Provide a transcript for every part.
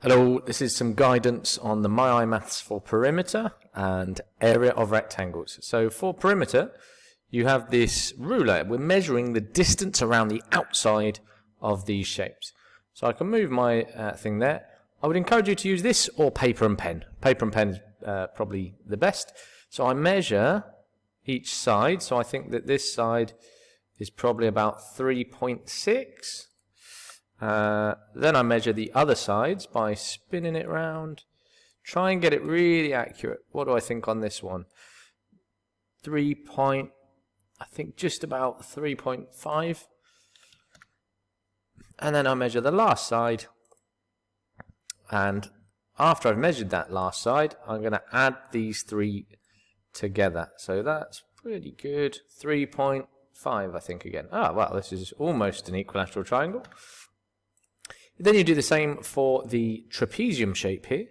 Hello, this is some guidance on the myimaths for perimeter and area of rectangles. So for perimeter, you have this ruler. We're measuring the distance around the outside of these shapes. So I can move my thing there. I would encourage you to use this or paper and pen. Paper and pen is probably the best. So I measure each side. So I think that this side is probably about 3.6. Then I measure the other sides by spinning it round. Try and get it really accurate. What do I think on this one? I think just about 3.5. And then I measure the last side. And after I've measured that last side, I'm going to add these three together. So that's pretty good. 3.5, I think, again. Ah, well, this is almost an equilateral triangle. Then you do the same for the trapezium shape here.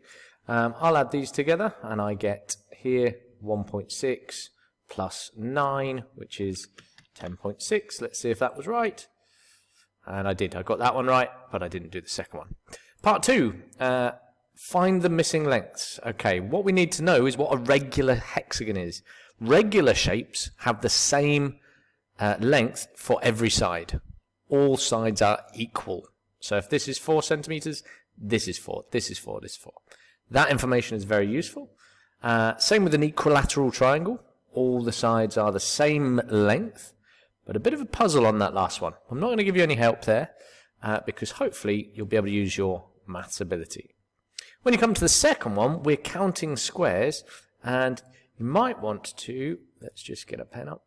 I'll add these together and I get here 1.6 plus 9, which is 10.6. Let's see if that was right. And I did. I got that one right, but I didn't do the second one. Part 2, find the missing lengths. Okay, what we need to know is what a regular hexagon is. Regular shapes have the same length for every side. All sides are equal. So if this is 4 centimeters, this is 4, this is 4, this is 4. That information is very useful. Same with an equilateral triangle. All the sides are the same length, but a bit of a puzzle on that last one. I'm not going to give you any help there because hopefully you'll be able to use your maths ability. When you come to the second one, we're counting squares, and you might want to, let's just get a pen up.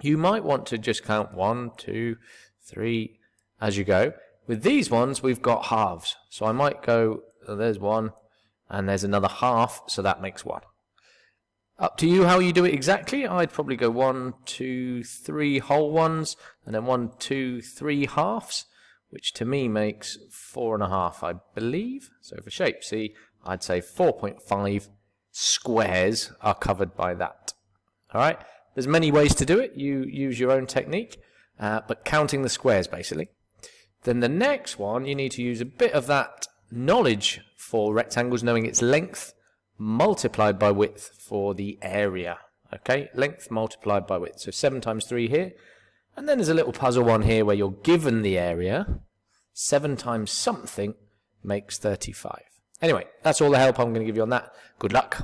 You might want to just count 1, 2, 3 as you go. With these ones, we've got halves. So I might go, there's 1, and there's another half, so that makes 1. Up to you how you do it exactly. I'd probably go 1, 2, 3 whole ones, and then 1, 2, 3 halves, which to me makes 4.5, I believe. So for shape C, I'd say 4.5 squares are covered by that. All right? There's many ways to do it. You use your own technique, but counting the squares, basically. Then the next one, you need to use a bit of that knowledge for rectangles, knowing its length multiplied by width for the area. Okay, length multiplied by width. So 7 times 3 here. And then there's a little puzzle one here where you're given the area. 7 times something makes 35. Anyway, that's all the help I'm going to give you on that. Good luck.